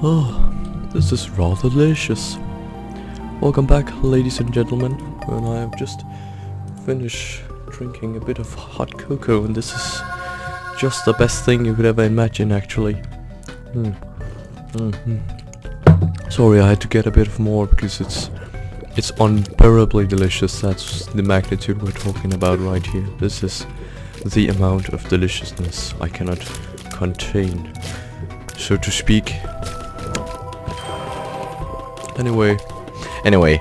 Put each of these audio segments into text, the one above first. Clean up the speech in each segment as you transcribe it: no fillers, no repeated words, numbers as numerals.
Oh, this is rather delicious. Welcome back, ladies and gentlemen. And I have just finished drinking a bit of hot cocoa, and this is just the best thing you could ever imagine, actually. Sorry, I had to get a bit of more because it's unbearably delicious. That's the magnitude we're talking about right here. This is the amount of deliciousness I cannot contain, so to speak. Anyway,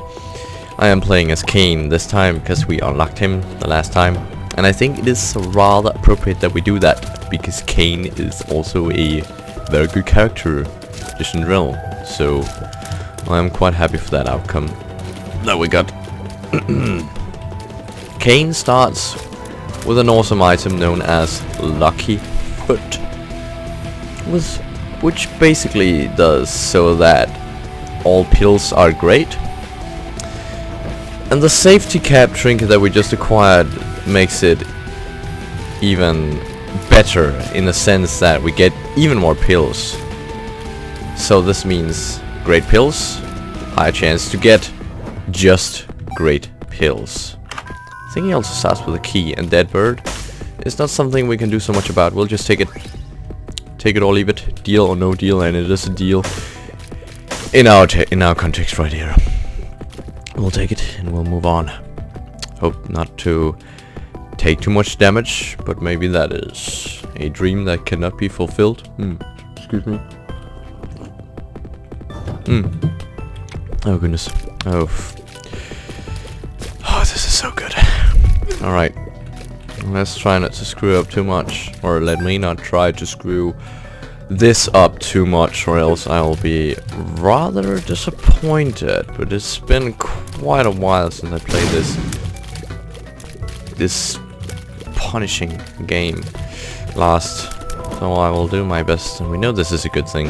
I am playing as Cain this time because we unlocked him the last time, and I think it is rather appropriate that we do that because Cain is also a very good character just in general. So I'm quite happy for that outcome that we got. Cain starts with an awesome item known as Lucky Foot, which basically does so that all pills are great, and the safety cap trinket that we just acquired makes it even better in the sense that we get even more pills. So this means great pills, higher chance to get just great pills. I think he also starts with a key, and dead bird is not something we can do so much about. We'll just take it or leave it, deal or no deal, and it is a deal in our context right here. We'll take it and we'll move on. Hope not to take too much damage, but maybe that is a dream that cannot be fulfilled. Excuse me. Oh goodness. Oh, this is so good. Alright. Let's try not to screw up too much, or let me not try to screw this up too much, or else I will be rather disappointed. But it's been quite a while since I played this punishing game last, so I will do my best. And we know this is a good thing,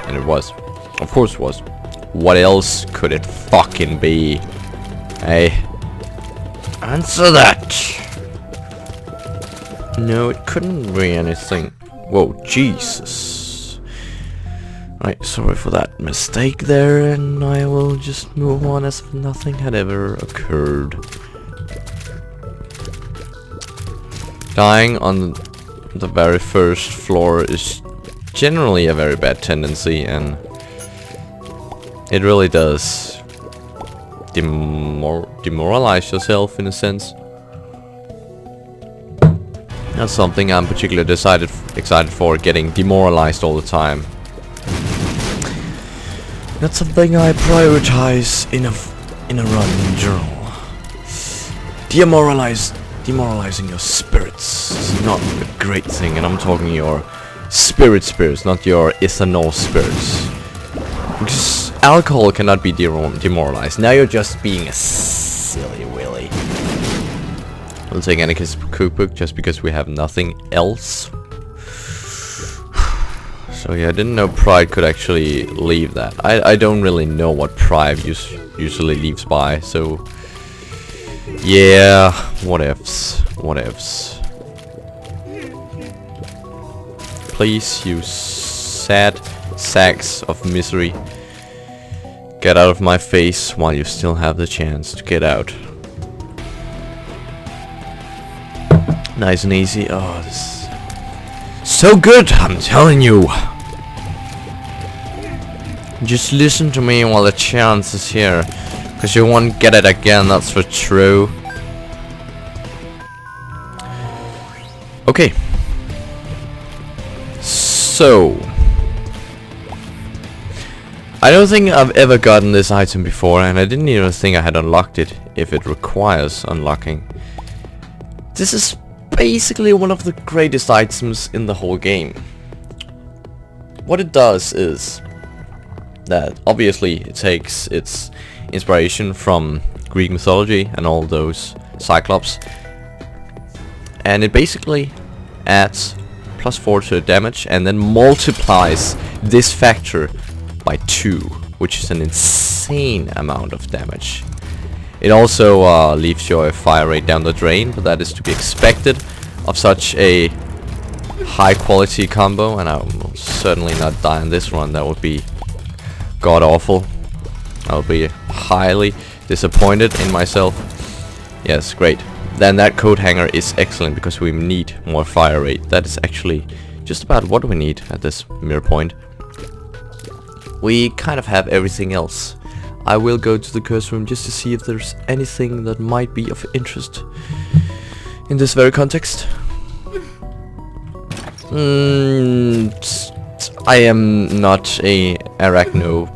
and it was, of course it was. What else could it fucking be? Hey, answer that. No, it couldn't be anything. Whoa, Jesus. Right, sorry for that mistake there, and I will just move on as if nothing had ever occurred. Dying on the very first floor is generally a very bad tendency, and it really does demoralize yourself in a sense. That's something I'm particularly excited for, getting demoralized all the time. That's something I prioritize in a run in general. Demoralizing your spirits is not a great thing, and I'm talking your spirits, not your ethanol spirits. Because alcohol cannot be demoralized. Now you're just being a silly willy. We'll take Anarchist's cookbook just because we have nothing else. So yeah, I didn't know Pride could actually leave that. I don't really know what Pride usually leaves by, so yeah, what ifs. Please, you sad sacks of misery, get out of my face while you still have the chance to get out. Nice and easy. Oh, this is so good, I'm telling you. Just listen to me while the chance is here, because you won't get it again, that's for true. Okay. So, I don't think I've ever gotten this item before, and I didn't even think I had unlocked it, if it requires unlocking. This is basically one of the greatest items in the whole game. What it does is that obviously it takes its inspiration from Greek mythology and all those Cyclops, and it basically adds +4 to the damage and then multiplies this factor by 2, which is an insane amount of damage. It also leaves your fire rate down the drain, but that is to be expected of such a high quality combo, and I will certainly not die on this run. That would be god awful. I'll be highly disappointed in myself. Yes, great. Then that coat hanger is excellent because we need more fire rate. That is actually just about what we need at this mirror point. We kind of have everything else. I will go to the curse room just to see if there's anything that might be of interest in this very context. I am not a arachno.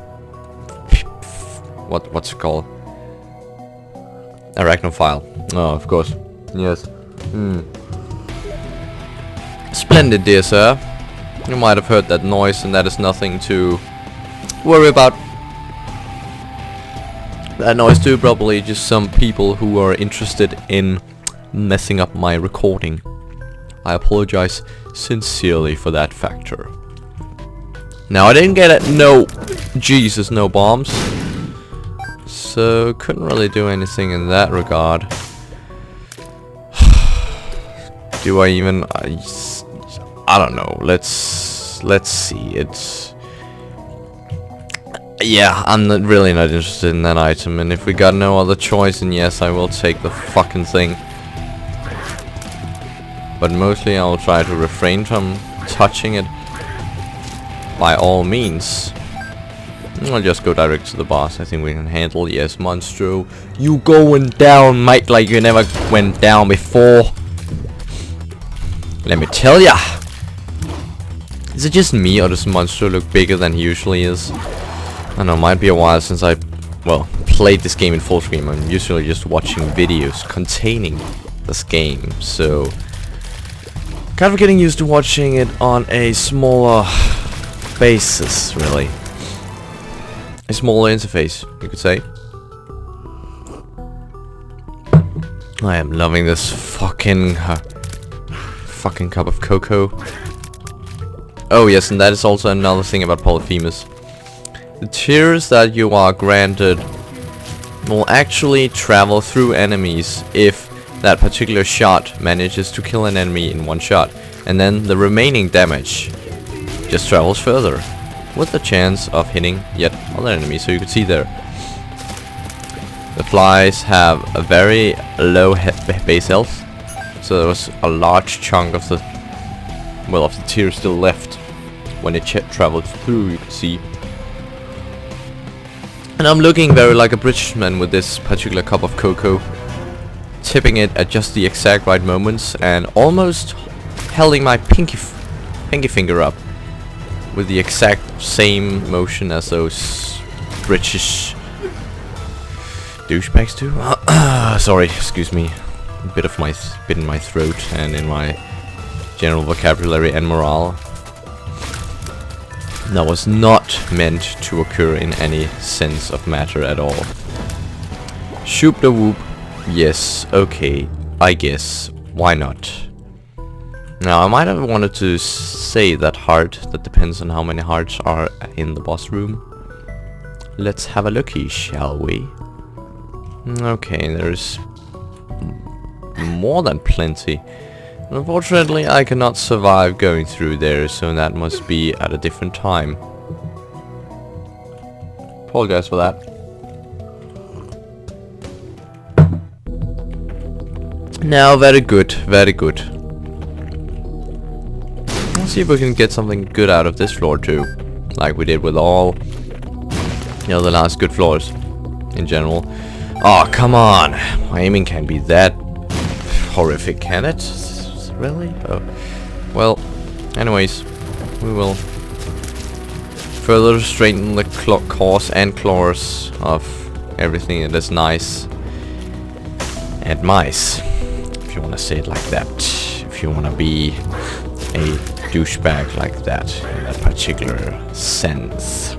What's it called? Arachnophile. Oh, of course. Yes. Splendid, dear sir. You might have heard that noise, and that is nothing to worry about. That noise too, probably just some people who are interested in messing up my recording. I apologize sincerely for that factor. Now, I didn't get it. No, Jesus, no bombs. So couldn't really do anything in that regard. Do I even? I don't know. Let's see. It's yeah. I'm really not interested in that item. And if we got no other choice, then yes, I will take the fucking thing. But mostly, I'll try to refrain from touching it. By all means. I'll just go direct to the boss. I think we can handle. Yes, Monstro. You going down, mate, like you never went down before. Let me tell ya. Is it just me, or does Monstro look bigger than he usually is? I don't know, might be a while since I, well, played this game in full screen. I'm usually just watching videos containing this game, so kind of getting used to watching it on a smaller basis, really. A smaller interface, you could say. I am loving this fucking cup of cocoa. Oh yes, and that is also another thing about Polyphemus. The tears that you are granted will actually travel through enemies if that particular shot manages to kill an enemy in one shot, and then the remaining damage just travels further, with the chance of hitting yet other enemies. So you can see there, the flies have a very low base health, so there was a large chunk of the tear still left when it traveled through, you can see. And I'm looking very like a Britishman with this particular cup of cocoa, tipping it at just the exact right moments and almost holding my pinky finger up with the exact same motion as those British douchebags do. Sorry, excuse me. A bit in my throat and in my general vocabulary and morale. That was not meant to occur in any sense of matter at all. Shoop da whoop. Yes, okay, I guess. Why not? Now, I might have wanted to say that heart. That depends on how many hearts are in the boss room. Let's have a looky, shall we? Okay, there's more than plenty. Unfortunately, I cannot survive going through there, so that must be at a different time. Apologize for that. Now, very good, very good. Let's see if we can get something good out of this floor too, like we did with all the last good floors in general. Oh, come on! My aiming can't be that horrific, can it? Really? Oh. Well, anyways, we will further straighten the cause and claws of everything that is nice and mice, if you want to say it like that. If you want to be a douchebag like that, in that particular sense.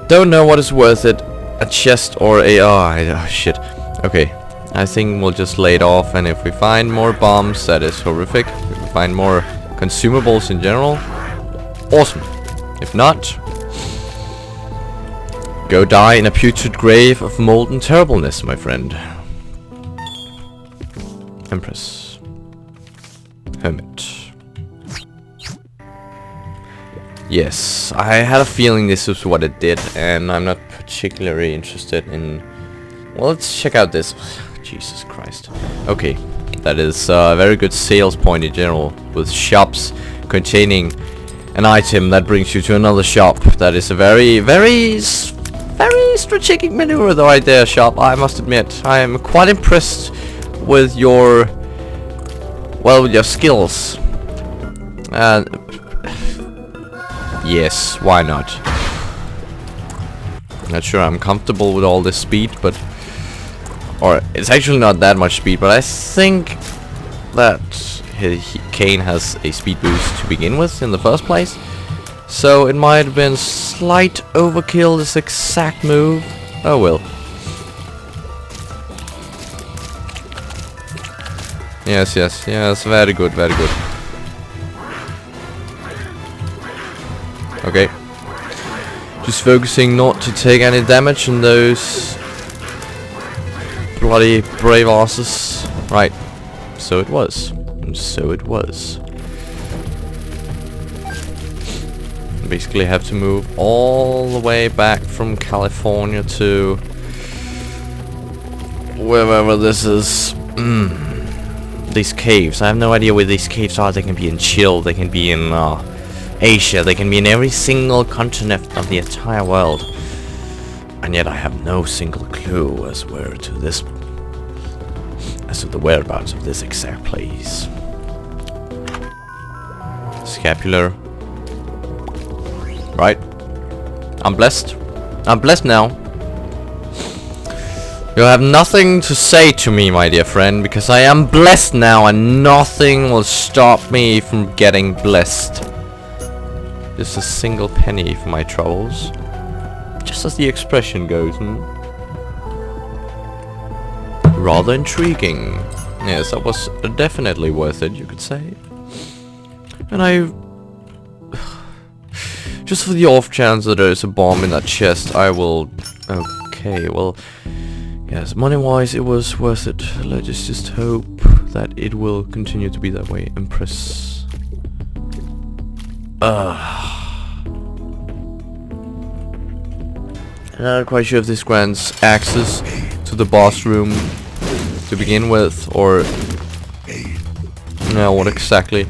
Don't know what is worth it, a chest or a... oh shit. Okay, I think we'll just lay it off, and if we find more bombs, that is horrific. If we find more consumables in general, awesome. If not, go die in a putrid grave of molten terribleness, my friend. Empress. Hermit. Yes, I had a feeling this was what it did, and I'm not particularly interested in... Well, let's check out this. Jesus Christ. Okay, that is a very good sales point in general, with shops containing an item that brings you to another shop. That is a very strategic maneuver though right there, shop. I must admit, I am quite impressed with your... well, with your skills. Yes, why not? Not sure I'm comfortable with all this speed, but... or, it's actually not that much speed, but I think that Kane has a speed boost to begin with in the first place. So it might have been slight overkill, this exact move. Oh well. Yes, very good, very good. Okay. Just focusing not to take any damage in those bloody brave asses. Right. So it was. And so it was. Basically have to move all the way back from California to wherever this is. These caves. I have no idea where these caves are. They can be in Chile, they can be in Asia, they can be in every single continent of the entire world. And yet I have no single clue as to the whereabouts of this exact place. Scapular. Right. I'm blessed. I'm blessed now. You have nothing to say to me, my dear friend, because I am blessed now and nothing will stop me from getting blessed. Just a single penny for my troubles. Just as the expression goes, Rather intriguing. Yes, that was definitely worth it, you could say. And I... just for the off chance that there's a bomb in that chest, I will... Okay, well... Yes, money-wise, it was worth it. Let's just hope that it will continue to be that way. Impress. I'm not quite sure if this grants access to the boss room to begin with, or... No, what exactly?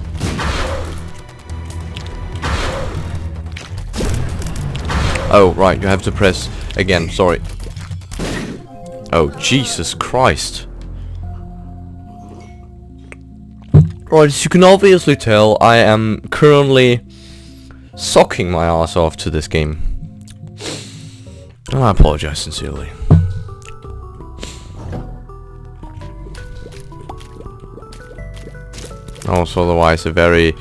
Oh, right, you have to press again, sorry. Oh, Jesus Christ. Right, as you can obviously tell, I am currently socking my ass off to this game. And I apologize sincerely. Also, otherwise, a very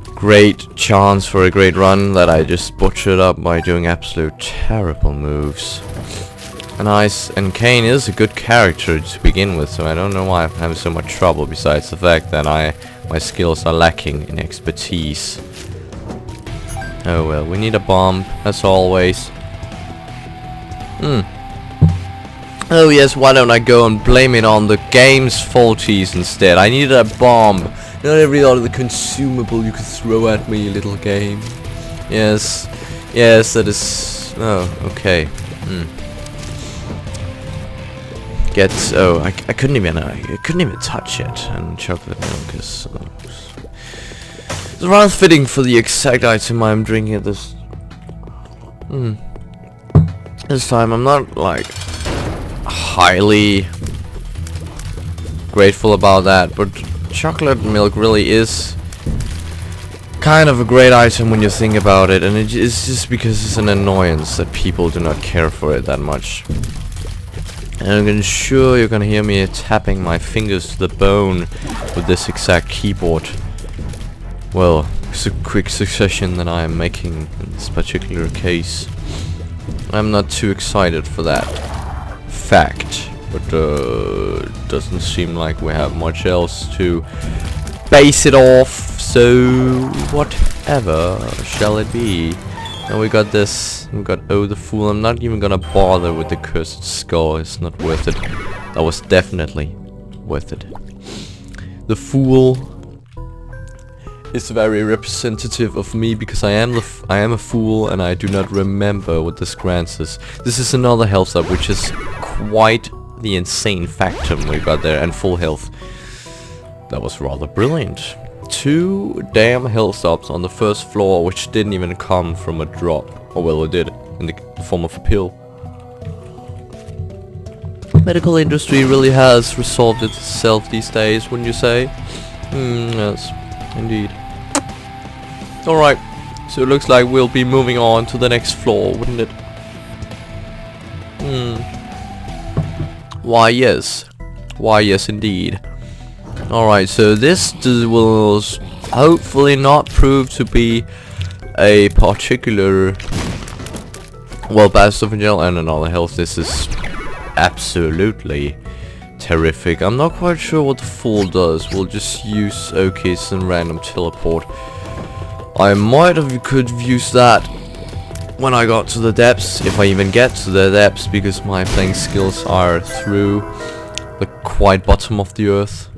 great chance for a great run that I just butchered up by doing absolute terrible moves. And Kane is a good character to begin with, so I don't know why I'm having so much trouble, besides the fact that my skills are lacking in expertise. Oh well, we need a bomb, as always. Oh yes, why don't I go and blame it on the game's faulties instead? I needed a bomb, not every other consumable you could throw at me, little game. Yes, that is... Oh, okay. I couldn't even touch it, and chocolate milk is it's rather fitting for the exact item I'm drinking at this this time. I'm not like highly grateful about that, but chocolate milk really is kind of a great item when you think about it, and it's just because it's an annoyance that people do not care for it that much. And I'm sure you're gonna hear me tapping my fingers to the bone with this exact keyboard. Well, it's a quick succession that I am making in this particular case. I'm not too excited for that fact, but it doesn't seem like we have much else to base it off, so whatever shall it be. And we got this, we got Oh the Fool. I'm not even gonna bother with the cursed skull, it's not worth it. That was definitely worth it. The Fool is very representative of me, because I am a fool and I do not remember what this grants us. This is another health up, which is quite the insane factum we got there, and full health. That was rather brilliant. 2 damn health ups on the first floor, which didn't even come from a drop. Or well, it did, in the form of a pill. Medical industry really has resolved itself these days, wouldn't you say? Yes, indeed. Alright, so it looks like we'll be moving on to the next floor, wouldn't it? Why yes. Why yes indeed. Alright, so this will hopefully not prove to be a particular, well, best of gel and another health. This is absolutely terrific. I'm not quite sure what the fool does. We'll just use OKs and random teleport. I might have could use that when I got to the depths, if I even get to the depths, because my playing skills are through the quite bottom of the earth.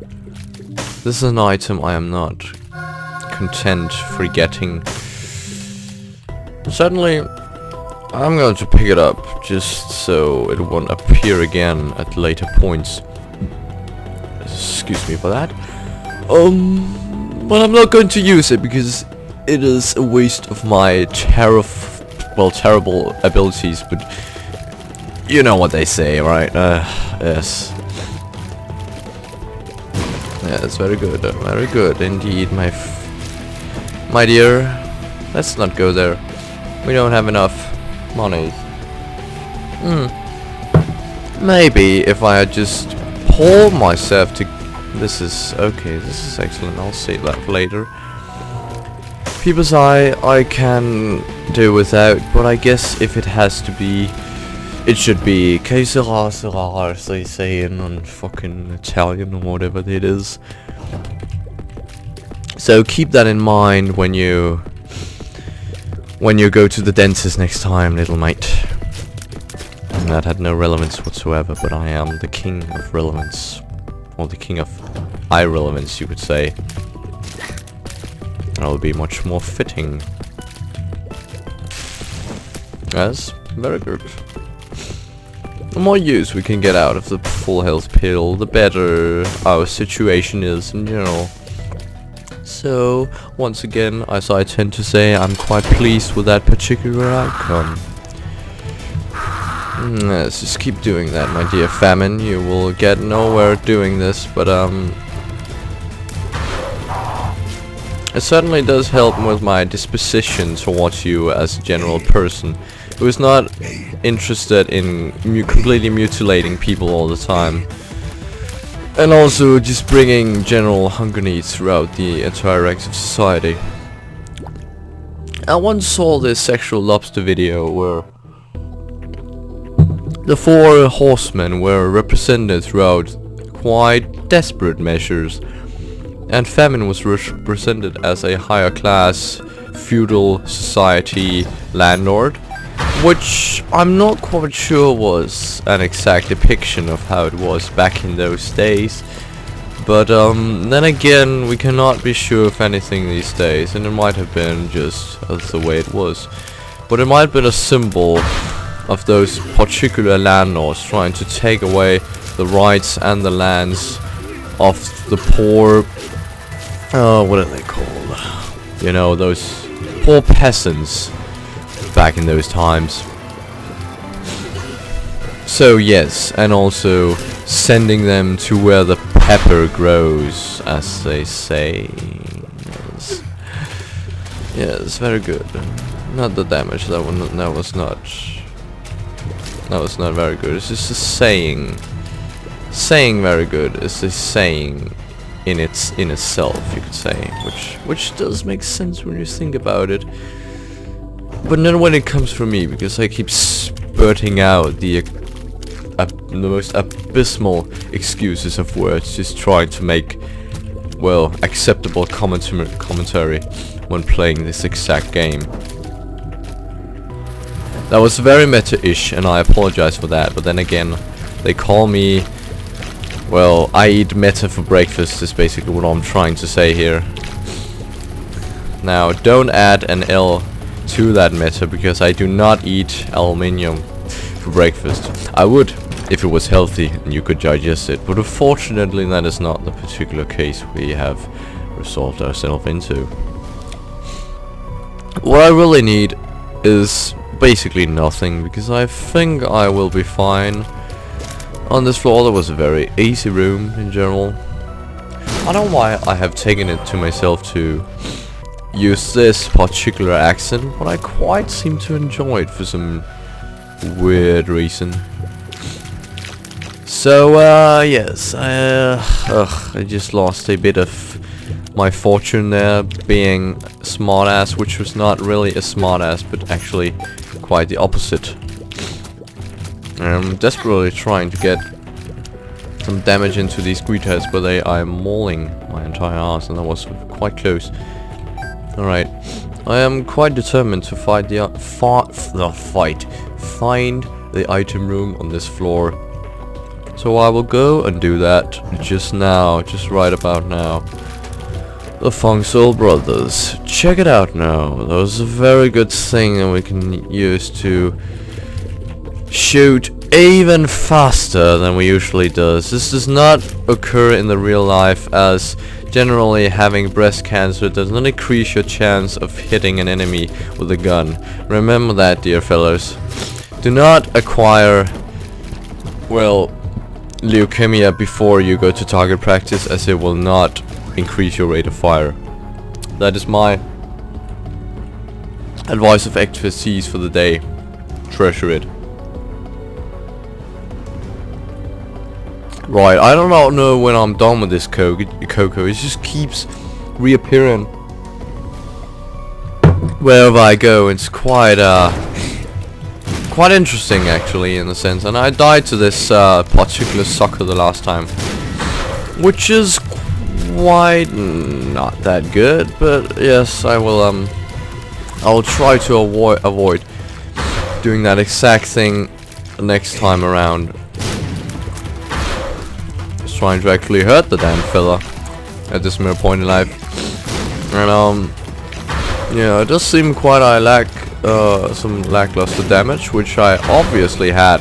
This is an item I am not content forgetting. Certainly, I'm going to pick it up just so it won't appear again at later points. Excuse me for that. But I'm not going to use it because it is a waste of my terrible abilities. But you know what they say, right? Yes. Yeah, it's very good indeed, my dear. Let's not go there. We don't have enough money. Maybe if I had just pulled myself to... This is okay, this is excellent. I'll save that for later. People's Eye I can do without, but I guess if it has to be, it should be que sera sera, as they say in fucking Italian or whatever it is. So keep that in mind when you go to the dentist next time, little mate. And that had no relevance whatsoever, but I am the king of relevance. Or the king of irrelevance, you could say. That would be much more fitting. Yes, very good. The more use we can get out of the full health pill, the better our situation is in general. So, once again, as I tend to say, I'm quite pleased with that particular outcome. Let's just keep doing that, my dear Famine. You will get nowhere doing this, but it certainly does help with my disposition towards you as a general person who is not interested in completely mutilating people all the time. And also just bringing general hunger needs throughout the entire active society. I once saw this sexual lobster video where the 4 horsemen were represented throughout quite desperate measures, and Famine was represented as a higher class feudal society landlord, which I'm not quite sure was an exact depiction of how it was back in those days. But then again, we cannot be sure of anything these days, and it might have been just the way it was. But it might have been a symbol of those particular landlords trying to take away the rights and the lands of the poor, what are they called? You know, those poor peasants back in those times. So yes, and also sending them to where the pepper grows, as they say. Yes, very good. Not the damage, that was not very good. It's just a saying. Saying very good is a saying in itself, you could say, which does make sense when you think about it. But not when it comes from me, because I keep spurting out the most abysmal excuses of words, just trying to make, well, acceptable commentary when playing this exact game. That was very meta-ish, and I apologize for that, but then again, they call me, well, I eat meta for breakfast is basically what I'm trying to say here. Now, don't add an L to that meta, because I do not eat aluminium for breakfast. I would, if it was healthy and you could digest it, but unfortunately that is not the particular case we have resolved ourselves into. What I really need is basically nothing, because I think I will be fine. On this floor there was a very easy room in general. I don't know why I have taken it to myself to use this particular accent, but I quite seem to enjoy it for some weird reason. So yes, I just lost a bit of my fortune there, being smartass, which was not really a smartass, but actually quite the opposite. I'm desperately trying to get some damage into these greetheads, but they are mauling my entire ass, and that was quite close. Alright, I am quite determined to find the item room on this floor. So I will go and do that just now, just right about now. The Functional Brothers. Check it out now. That was a very good thing that we can use to shoot even faster than we usually does. This does not occur in the real life, as generally having breast cancer does not increase your chance of hitting an enemy with a gun. Remember that, dear fellows. Do not acquire, well, leukemia before you go to target practice, as it will not increase your rate of fire. That is my advice of expertise for the day. Treasure it. Right, I don't know when I'm done with this cocoa. It just keeps reappearing wherever I go. It's quite interesting actually, in a sense. And I died to this particular sucker the last time, which is quite not that good, but yes, I will try to avoid doing that exact thing next time around. Just trying to actually hurt the damn fella at this mere point in life. And yeah, it does seem quite I lack some lackluster damage, which I obviously had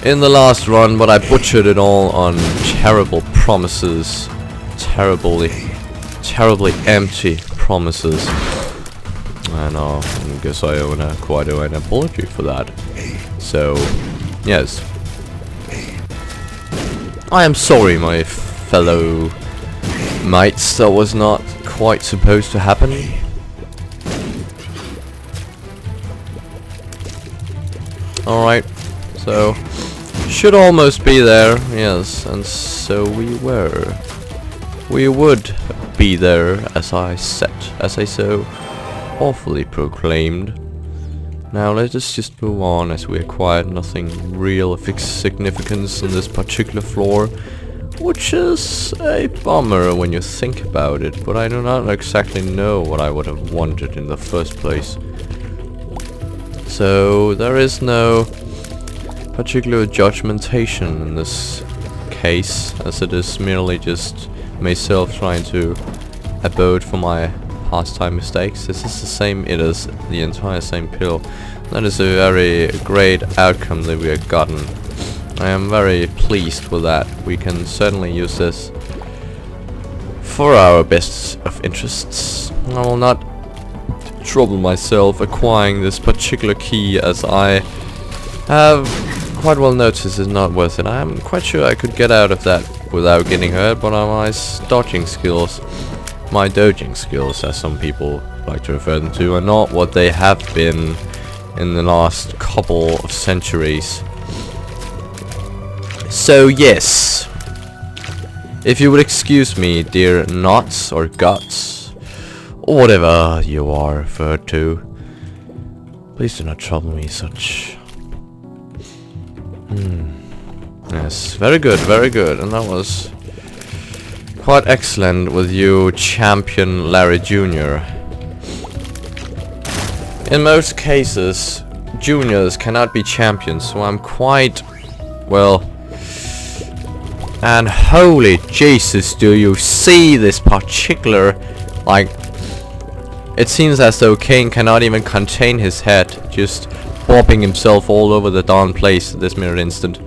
in the last run, but I butchered it all on terrible promises. Terribly empty promises. And I guess I quite owe an apology for that. So, yes. I am sorry, my fellow mates. That was not quite supposed to happen. Alright, so should almost be there, yes, and so we were. We would be there, as I so awfully proclaimed. Now let us just move on, as we acquired nothing real of significance on this particular floor, which is a bummer when you think about it, but I do not exactly know what I would have wanted in the first place. So there is no particular judgmentation in this case, as it is merely just myself trying to abode for my pastime mistakes. This is the same, it is the entire same pill. That is a very great outcome that we have gotten. I am very pleased with that. We can certainly use this for our best of interests. I will not trouble myself acquiring this particular key, as I have quite well noticed is not worth it. I am quite sure I could get out of that without getting hurt, but my dodging skills, my dodging skills, as some people like to refer them to, are not what they have been in the last couple of centuries. So yes, if you would excuse me, dear knots or guts, or whatever you are referred to, please do not trouble me such. Yes, very good, and that was quite excellent with you, Champion Larry Jr. In most cases, juniors cannot be champions, so I'm quite, well, and holy Jesus, do you see this particular, like, It seems as though Kane cannot even contain his head, just bobbing himself all over the darn place at this mere instant.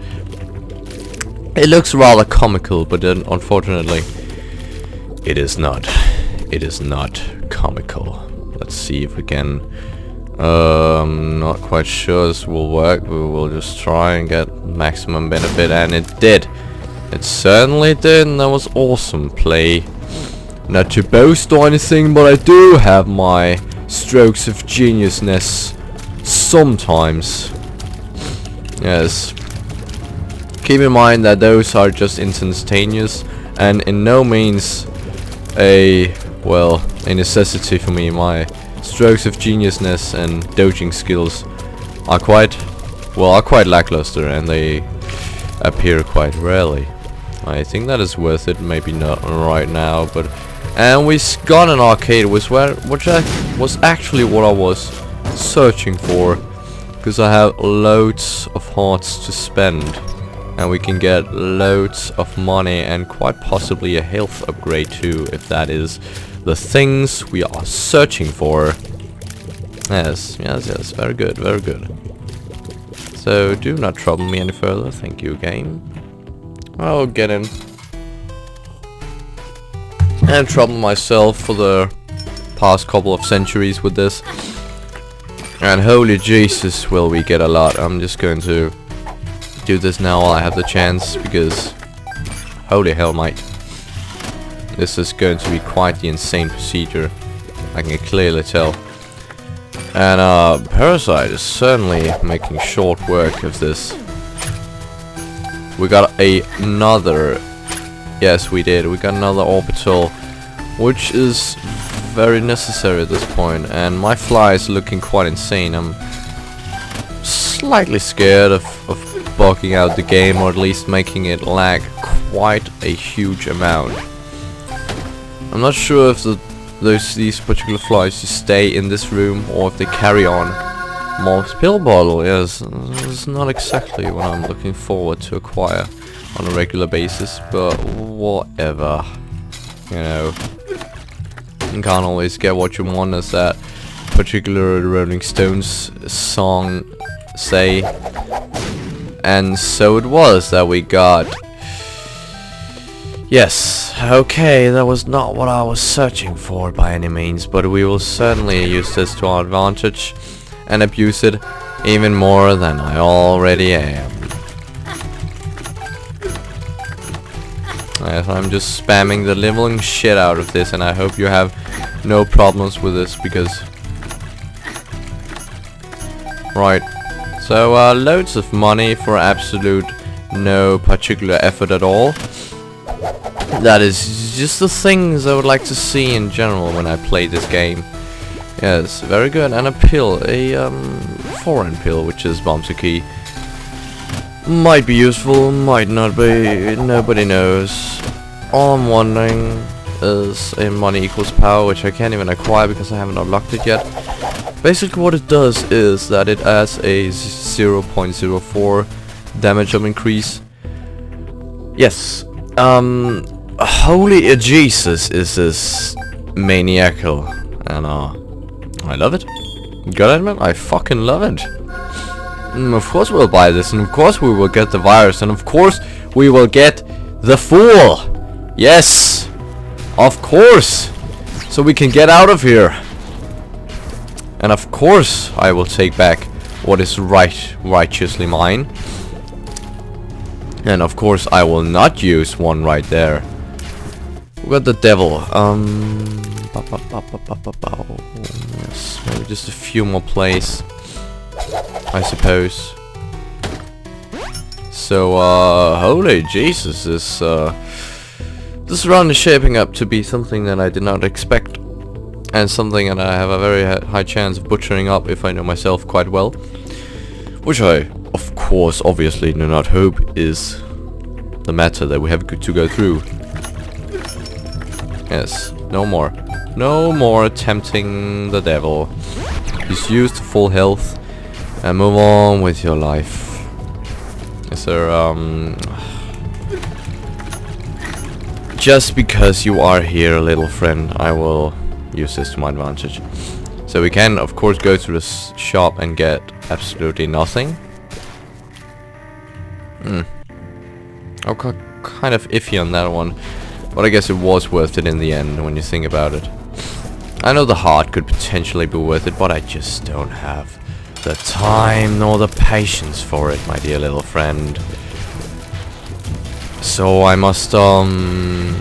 It looks rather comical, but unfortunately, it is not. It is not comical. Let's see if we can. Not quite sure this will work. We will just try and get maximum benefit, and it did. It certainly did, and that was awesome play. Not to boast or anything, but I do have my strokes of geniusness sometimes. Yes. Keep in mind that those are just instantaneous and in no means a necessity for me. My strokes of geniusness and dodging skills are quite lackluster, and they appear quite rarely. I think that is worth it, maybe not right now, but and we got an arcade, which was actually what I was searching for, because I have loads of hearts to spend, and we can get loads of money and quite possibly a health upgrade too, if that is the things we are searching for. Yes, very good, very good. So do not trouble me any further, thank you, game. I'll get in and trouble myself for the past couple of centuries with this. And holy Jesus, will we get a lot. I'm just going to do this now while I have the chance, because holy hell, mate, this is going to be quite the insane procedure, I can clearly tell. And Parasite is certainly making short work of this. We got another, yes we did, we got another orbital, which is very necessary at this point, and my fly is looking quite insane. I'm slightly scared of bugging out the game, or at least making it lag quite a huge amount. I'm not sure if these particular flies just stay in this room or if they carry on. Monk's pill bottle, yes, it's not exactly what I'm looking forward to acquire on a regular basis, but whatever, you know. You can't always get what you want, as that particular Rolling Stones song say. And so it was that we got. Yes, okay, that was not what I was searching for by any means, but we will certainly use this to our advantage and abuse it even more than I already am. Yes, I'm just spamming the living shit out of this, and I hope you have no problems with this, because... Right, so loads of money for absolute no particular effort at all. That is just the things I would like to see in general when I play this game. Yes, very good. And a pill, a foreign pill, which is Bombs Key. Might be useful, might not be, nobody knows. All I'm wondering is a money equals power, which I can't even acquire because I haven't unlocked it yet. Basically what it does is that it adds a 0.04 damage of increase. Yes. Holy Jesus, is this maniacal, and I love it. Gotta admit, I fucking love it. Of course we'll buy this, and of course we will get the virus, and of course we will get the fool. Yes, of course, so we can get out of here. And of course I will take back what is righteously mine. And of course I will not use one right there. We got the devil. Yes, maybe just a few more plays, I suppose. So holy Jesus, this run is shaping up to be something that I did not expect, and something that I have a very high chance of butchering up if I know myself quite well, which I of course obviously do not hope is the matter that we have to go through. Yes, no more tempting the devil. Just use the full health and move on with your life. Is there just because you are here, little friend, I will use this to my advantage. So we can, of course, go to this shop and get absolutely nothing. I'm kind of iffy on that one, but I guess it was worth it in the end when you think about it. I know the heart could potentially be worth it, but I just don't have the time nor the patience for it, my dear little friend. So I must apologize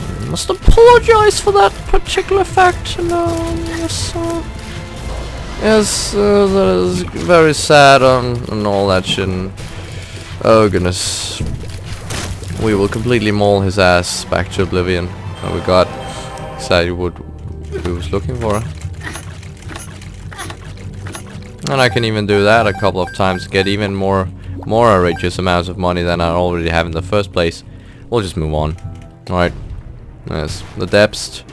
for that particular fact. And, yes, that is very sad and all that shit. And, oh goodness, we will completely maul his ass back to oblivion. Oh, we got exactly what we was looking for. And I can even do that a couple of times to get even more outrageous amounts of money than I already have in the first place. We'll just move on. Alright. Yes, the depths.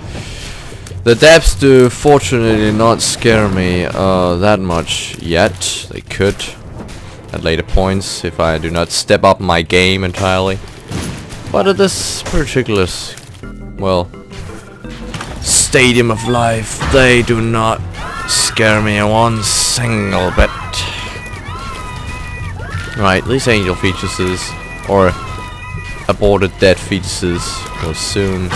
The depths do fortunately not scare me that much yet. They could at later points if I do not step up my game entirely. But at this particular, well, stadium of life, they do not scare me one single bit. Right, these angel fetuses, or aborted dead fetuses, will soon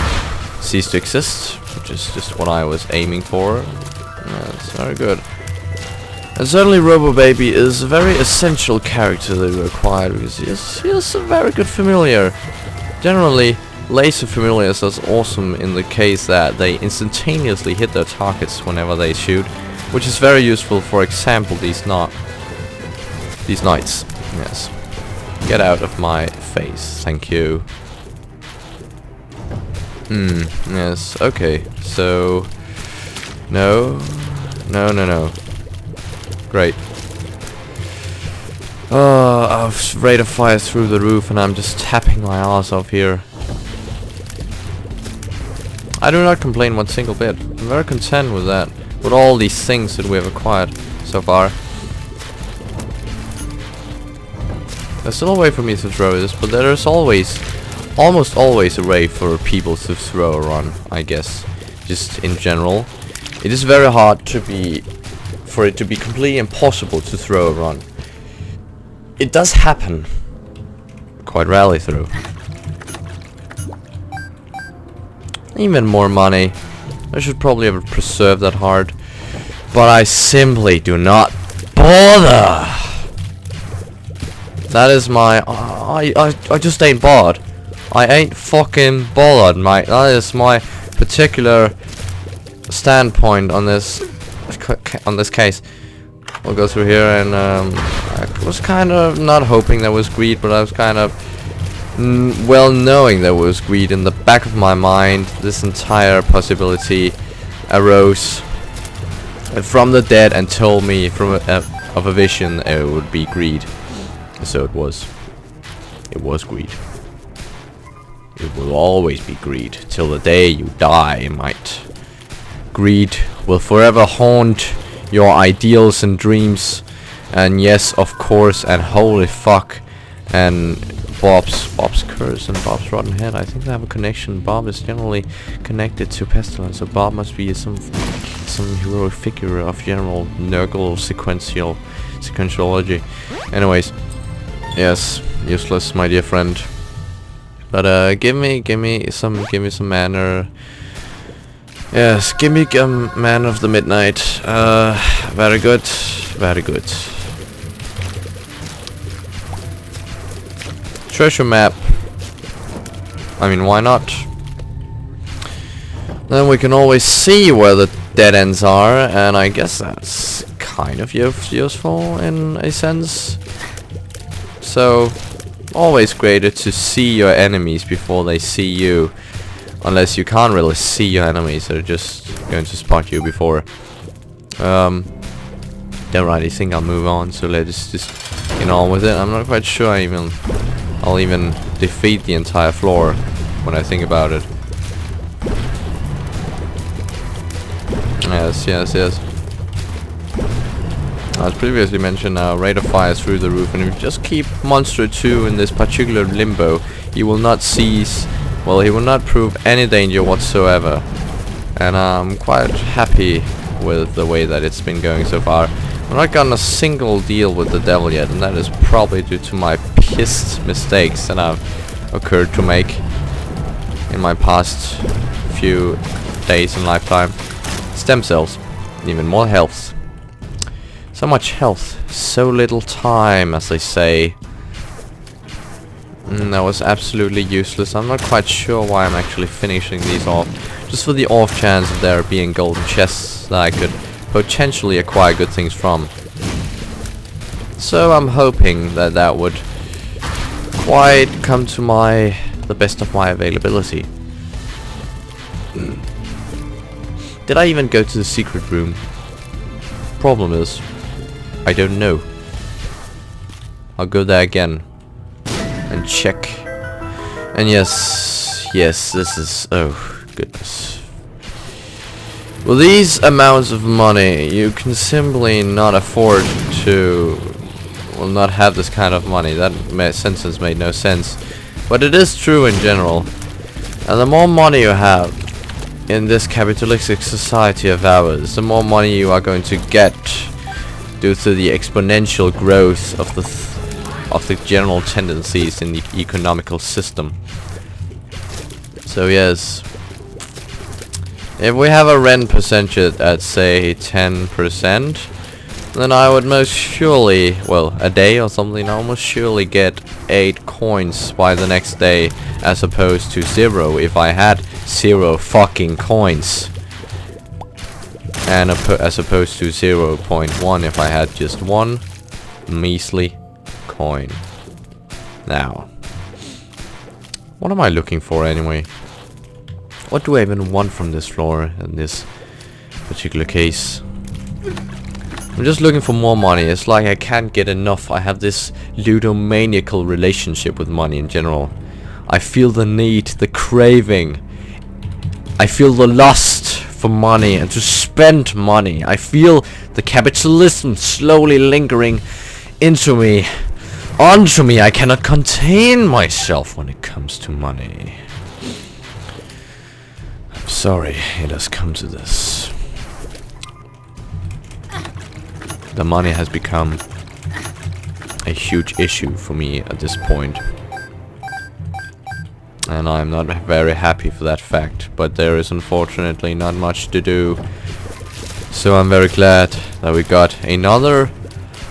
cease to exist, which is just what I was aiming for. That's very good. And certainly Robo Baby is a very essential character that we acquired because he is a very good familiar. Generally, laser familiars are awesome in the case that they instantaneously hit their targets whenever they shoot, which is very useful. For example, these knights. Yes. Get out of my face, thank you. Yes, okay. So no. Great. Our rate of fire through the roof and I'm just tapping my ass off here. I do not complain one single bit. I'm very content with that. With all these things that we have acquired so far. There's still a way for me to throw this, but there is almost always a way for people to throw a run, I guess. Just in general. It is very hard for it to be completely impossible to throw a run. It does happen. Quite rarely through. Even more money. I should probably have preserved that heart. But I simply do not bother. That is my... I just ain't bothered. I ain't fucking bothered, mate. That is my particular standpoint on this case. We'll go through here and I was kind of not hoping there was greed, but I was kind of well knowing there was greed in the back of my mind. This entire possibility arose from the dead and told me from of a vision it would be greed. So it was greed. It will always be greed till the day you die, mate. Greed will forever haunt your ideals and dreams, and yes, of course, and holy fuck, and Bob's curse and Bob's rotten head. I think they have a connection. Bob is generally connected to pestilence, so Bob must be some heroic figure of general Nurgle sequentiology. Anyways, yes, useless, my dear friend. But give me some manner. Yes, give me man of the midnight. Very good, very good. Treasure map. I mean, why not? Then we can always see where the dead ends are, and I guess that's kind of useful in a sense. So, always greater to see your enemies before they see you. Unless you can't really see your enemies, they're just going to spot you before. Alright, I think I'll move on, so let's just get on with it. I'm not quite sure I'll even defeat the entire floor when I think about it. Yes. As previously mentioned, rate of fire through the roof, and if you just keep Monster 2 in this particular limbo, he will not cease. Well, he will not prove any danger whatsoever. and I'm quite happy with the way that it's been going so far. I've not gotten a single deal with the devil yet, and that is probably due to my pissed mistakes that I've occurred to make in my past few days and lifetime. Stem cells, even more health. So much health, so little time, as they say. That was absolutely useless. I'm not quite sure why I'm actually finishing these off. Just for the off chance of there being golden chests that I could potentially acquire good things from. So I'm hoping that that would quite come to the best of my availability. Did I even go to the secret room? Problem is, I don't know. I'll go there again and check. And yes, this is, oh goodness. With these amounts of money, you can simply not afford to, well, not have this kind of money. That sentence made no sense, but it is true in general. And the more money you have in this capitalistic society of ours, the more money you are going to get due to the exponential growth of the general tendencies in the economical system. So yes, if we have a rent percentage at say 10%, then I would most surely, well, a day or something, I would most surely get 8 coins by the next day, as opposed to 0 if I had 0 fucking coins, and as opposed to 0.1 if I had just 1 measly coin. Now, what am I looking for anyway? What do I even want from this floor in this particular case? I'm just looking for more money. It's like I can't get enough. I have this ludomaniacal relationship with money in general. I feel the need, the craving. I feel the lust for money and to spend money. I feel the capitalism slowly lingering into me, onto me. I cannot contain myself when it comes to money. I'm sorry it has come to this. The money has become a huge issue for me at this point. And I'm not very happy for that fact, but there is unfortunately not much to do. So I'm very glad that we got another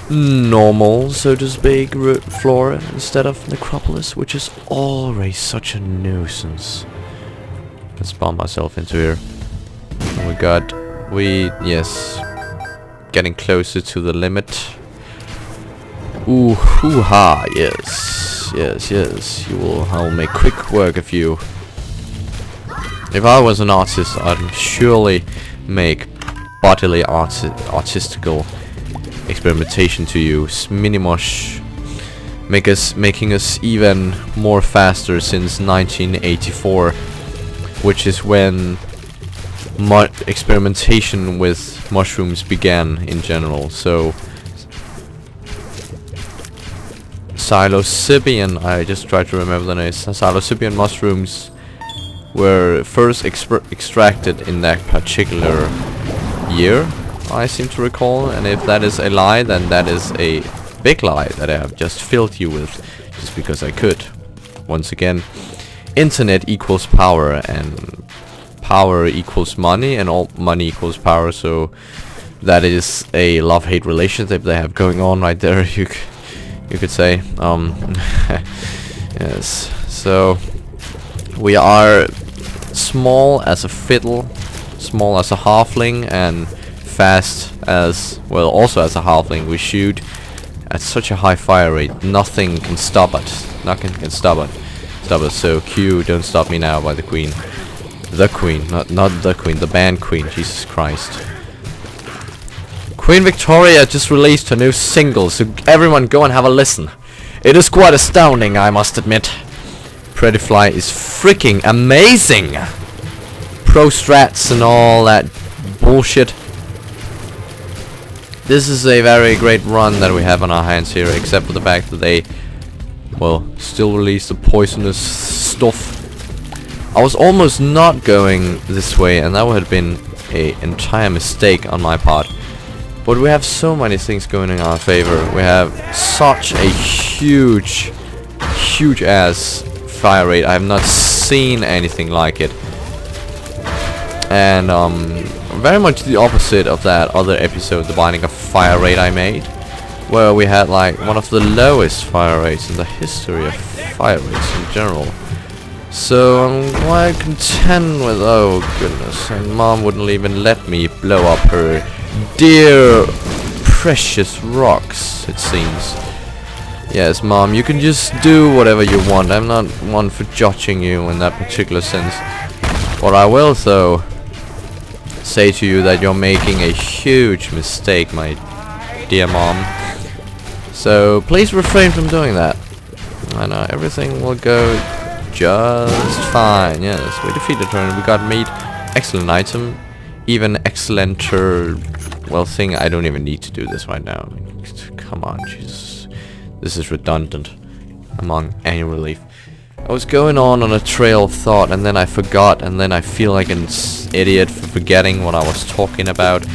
normal, so to speak, floor instead of necropolis, which is always such a nuisance. Let's spawn myself into here. And yes, getting closer to the limit. Ooh, hoo-ha, yes. Yes, I'll make quick work of you. If I was an artist, I'd surely make bodily artistical experimentation to you. Minimosh, making us even more faster since 1984, which is when experimentation with mushrooms began in general. So psilocybin, I just tried to remember the name. Psilocybin mushrooms were first extracted in that particular year, I seem to recall. And if that is a lie, then that is a big lie that I have just filled you with just because I could. Once again, internet equals power, and power equals money, and all money equals power. So that is a love-hate relationship they have going on right there. You could say, yes. So we are small as a fiddle, small as a halfling, and fast as, well, also as a halfling. We shoot at such a high fire rate, nothing can stop us. Nothing can stop us. So Q, don't stop me now, by the Queen. The Queen, not the Queen, the band Queen. Jesus Christ. Queen Victoria just released her new single, so everyone go and have a listen. It is quite astounding, I must admit. Pretty Fly is freaking amazing. Pro strats and all that bullshit. This is a very great run that we have on our hands here, except for the fact that they, well, still release the poisonous stuff I was almost not going this way, and that would have been an entire mistake on my part. But we have so many things going in our favor. We have such a huge ass fire rate. I have not seen anything like it. And very much the opposite of that other episode, the Binding of Fire rate I made, where we had like one of the lowest fire rates in the history of fire rates in general. So I'm quite content with, oh goodness, and Mom wouldn't even let me blow up her dear precious rocks, it seems. Yes, Mom, you can just do whatever you want. I'm not one for judging you in that particular sense. What I will though say to you that you're making a huge mistake, my dear Mom. So please refrain from doing that. And everything will go just fine. Yes, we defeated her and we got meat. Excellent item. Even excellenter, well, thing. I don't even need to do this right now. Come on, Jesus. This is redundant among any relief. I was going on a trail of thought, and then I forgot, and then I feel like an idiot for forgetting what I was talking about.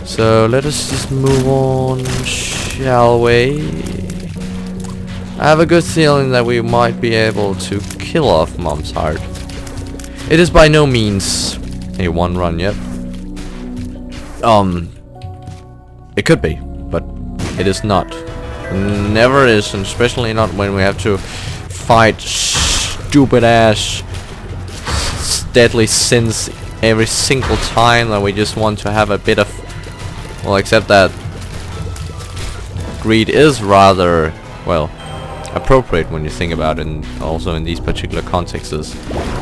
So let us just move on, shall we? I have a good feeling that we might be able to kill off Mom's heart. It is by no means a one run yet. It could be, but it is not. Never is, and especially not when we have to fight stupid ass deadly sins every single time that we just want to have a bit of, well, except that greed is rather, well, appropriate when you think about it, and also in these particular contexts.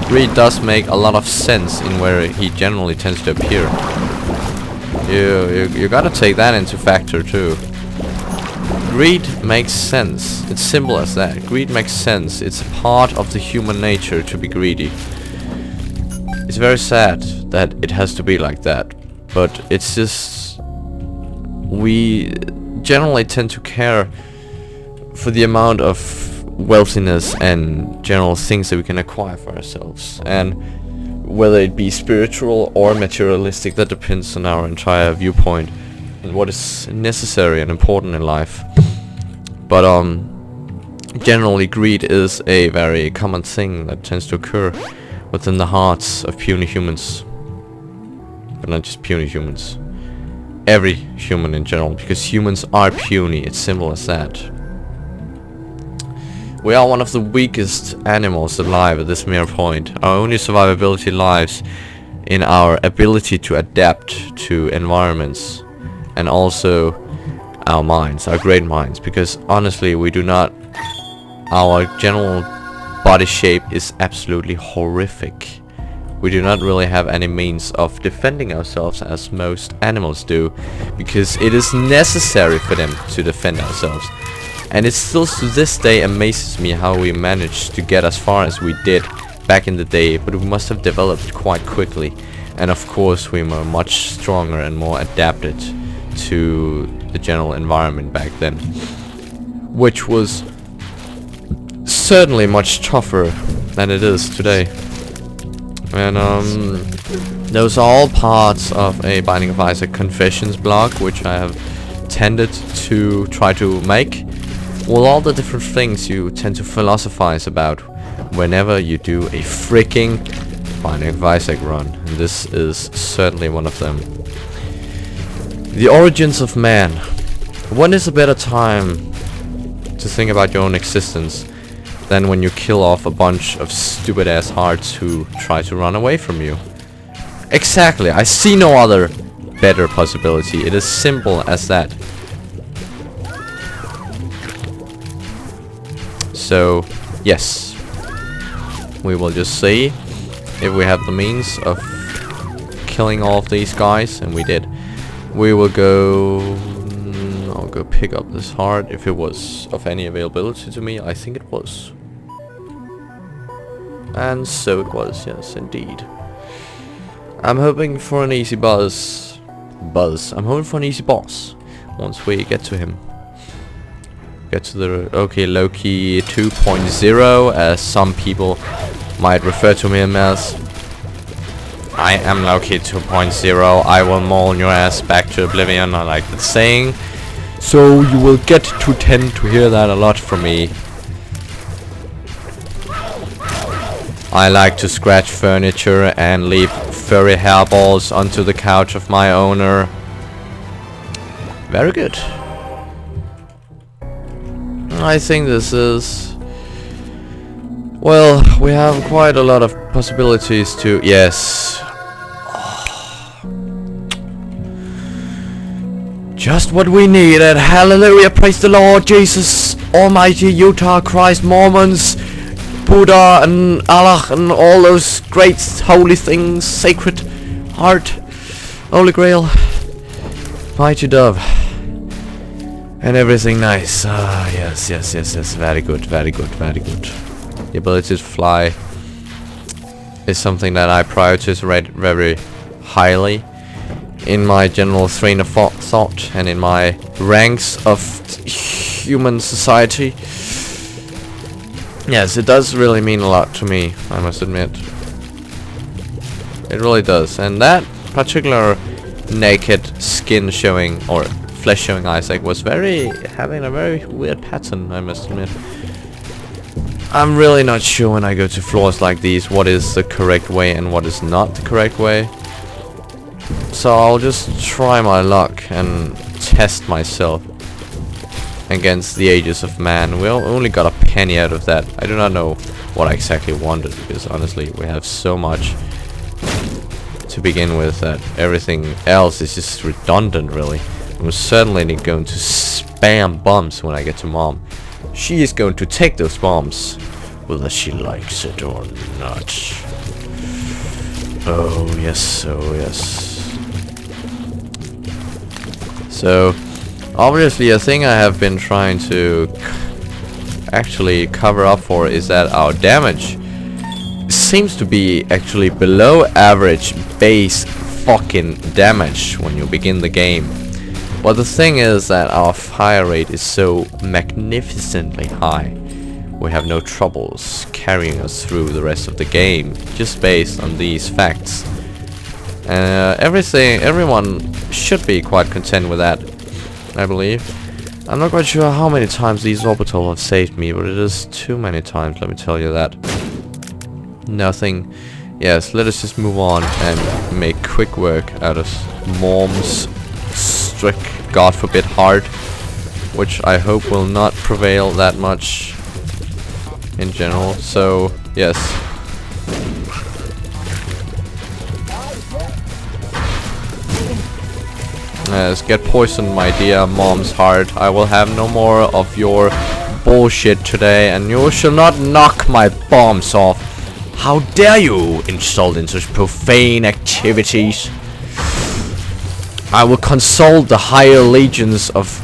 Greed does make a lot of sense in where he generally tends to appear. You gotta take that into factor too. Greed makes sense. It's simple as that. Greed makes sense. It's part of the human nature to be greedy. It's very sad that it has to be like that, but it's just, we generally tend to care for the amount of wealthiness and general things that we can acquire for ourselves, and whether it be spiritual or materialistic, that depends on our entire viewpoint and what is necessary and important in life. But generally greed is a very common thing that tends to occur within the hearts of puny humans. But not just puny humans, every human in general, because humans are puny. It's simple as that. We are one of the weakest animals alive at this mere point. Our only survivability lies in our ability to adapt to environments, and also our minds, our great minds, because honestly we do not, our general body shape is absolutely horrific. We do not really have any means of defending ourselves as most animals do, because it is necessary for them to defend ourselves. And it still to this day amazes me how we managed to get as far as we did back in the day, but we must have developed quite quickly. And of course we were much stronger and more adapted to the general environment back then, which was certainly much tougher than it is today. And those are all parts of a Binding of Isaac Confessions blog, which I have tended to try to make, with all the different things you tend to philosophize about whenever you do a freaking Binding of Isaac run, and this is certainly one of them. The origins of man. When is a better time to think about your own existence than when you kill off a bunch of stupid ass hearts who try to run away from you? Exactly, I see no other better possibility. It is simple as that. So, yes, we will just see if we have the means of killing all of these guys, and we did. We will go, I'll go pick up this heart if it was of any availability to me. I think it was. And so it was, yes indeed. I'm hoping for an easy buzz. I'm hoping for an easy boss once we get to him. Get to the, okay, Loki 2.0, as some people might refer to me as. I am Loki 2.0. I will maul your ass back to oblivion. I like that saying. So you will get to tend to hear that a lot from me. I like to scratch furniture and leave furry hairballs onto the couch of my owner. Very good. I think this is... Well, we have quite a lot of possibilities to... Yes. Just what we needed. Hallelujah. Praise the Lord Jesus Almighty, Utah, Christ, Mormons, Buddha and Allah and all those great holy things, sacred heart, Holy Grail, mighty dove, and everything nice. Yes, very good. The ability to fly is something that I prioritize very highly in my general train of thought and in my ranks of human society. Yes, it does really mean a lot to me, I must admit. It really does. And that particular naked skin showing, or flesh showing Isaac was having a very weird pattern, I must admit. I'm really not sure when I go to floors like these what is the correct way and what is not the correct way. So I'll just try my luck and test myself against the ages of man. We only got a penny out of that. I do not know what I exactly wanted, because honestly we have so much to begin with that everything else is just redundant, really. I'm certainly going to spam bombs when I get to Mom. She is going to take those bombs, whether she likes it or not. Oh yes, oh yes. So obviously a thing I have been trying to actually cover up for is that our damage seems to be actually below average base fucking damage when you begin the game. But the thing is that our fire rate is so magnificently high. We have no troubles carrying us through the rest of the game, just based on these facts. Everyone should be quite content with that, I believe. I'm not quite sure how many times these orbitals have saved me, but it is too many times, let me tell you that. Nothing. Yes, let us just move on and make quick work out of Mom's strict, God forbid, heart, which I hope will not prevail that much in general. So, yes. Yes, get poisoned, my dear Mom's heart. I will have no more of your bullshit today, and you shall not knock my bombs off. How dare you insult in such profane activities? I will consult the higher legions of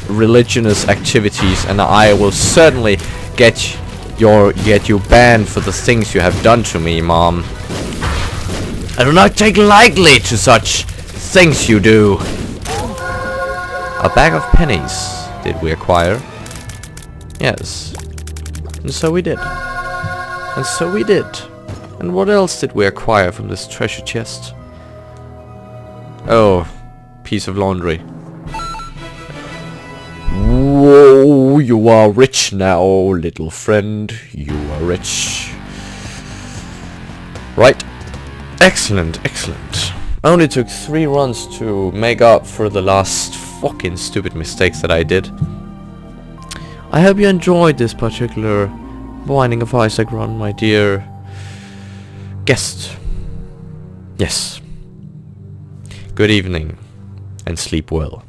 religious activities, and I will certainly get you banned for the things you have done to me, Mom. I do not take lightly to such things you do. A bag of pennies did we acquire? Yes. And so we did. And so we did. And what else did we acquire from this treasure chest? Oh, piece of laundry. Whoa, you are rich now, little friend. You are rich. Right. Excellent, excellent. Only took 3 runs to make up for the last fucking stupid mistakes that I did. I hope you enjoyed this particular Binding of Isaac run, my dear guest. Yes. Good evening, and sleep well.